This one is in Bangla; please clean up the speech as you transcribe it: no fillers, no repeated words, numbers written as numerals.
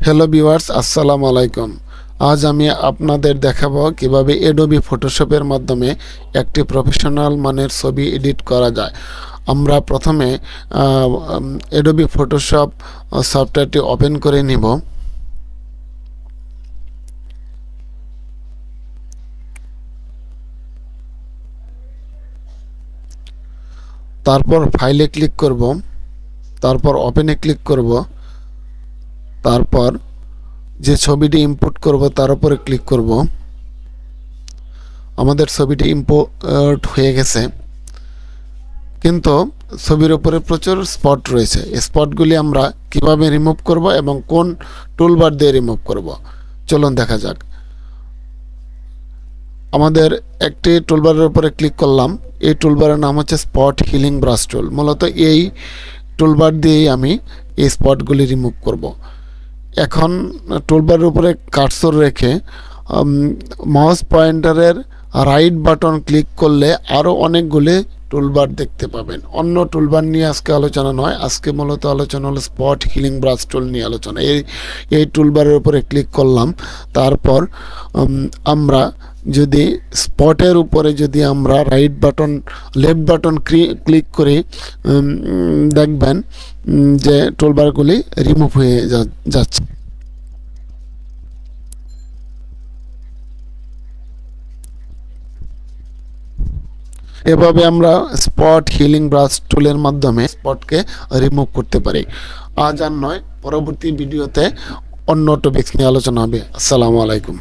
হ্যালো ভিউয়ার্স, আসসালামু আলাইকুম। আজ আমি আপনাদের দেখাবো কিভাবে অ্যাডোবি ফটোশপের মাধ্যমে একটি প্রফেশনাল মানের ছবি এডিট করা যায়। আমরা প্রথমে অ্যাডোবি ফটোশপ সফটওয়্যারটি ওপেন করে নিব। তারপর ফাইলে ক্লিক করব, তারপর ওপেনে ক্লিক করব, তারপর যে ছবিটি ইম্পোর্ট করব তার উপরে ক্লিক করব। আমাদের ছবিটি ইম্পোর্ট হয়ে গেছে, কিন্তু ছবির উপরে প্রচুর স্পট রয়েছে। এই স্পটগুলি আমরা কিভাবে রিমুভ করব এবং কোন টুলবার দিয়ে রিমুভ করব চলুন দেখা যাক। আমাদের একটি টুলবারের উপরে ক্লিক করলাম। এই টুলবারের নাম হচ্ছে স্পট হিলিং ব্রাশ টুল। মূলত এই টুলবার দিয়েই আমি এই স্পটগুলি রিমুভ করব। এখন টুলবারের উপরে কার্সর রেখে মাউস পয়েন্টারের রাইট বাটন ক্লিক করলে আরও অনেকগুলি টুলবার দেখতে পাবেন। অন্য টুলবার নিয়ে আজকে আলোচনা নয়, আজকে মূলত আলোচনা হলো স্পট হিলিং ব্রাশ টুল নিয়ে আলোচনা। এই টুলবারের উপরে ক্লিক করলাম। তারপর আমরা যদি স্পটের উপরে যদি আমরা right button left button click করি, দেখবেন যে টুলবারগুলি রিমুভ হয়ে যাচ্ছে। এভাবে আমরা স্পট হিলিং ব্রাশ টুলের মাধ্যমে স্পটকে রিমুভ করতে পারি। আজ আর নয়, পরবর্তী ভিডিওতে অন্য টপিকস নিয়ে আলোচনা হবে। আসসালামু আলাইকুম।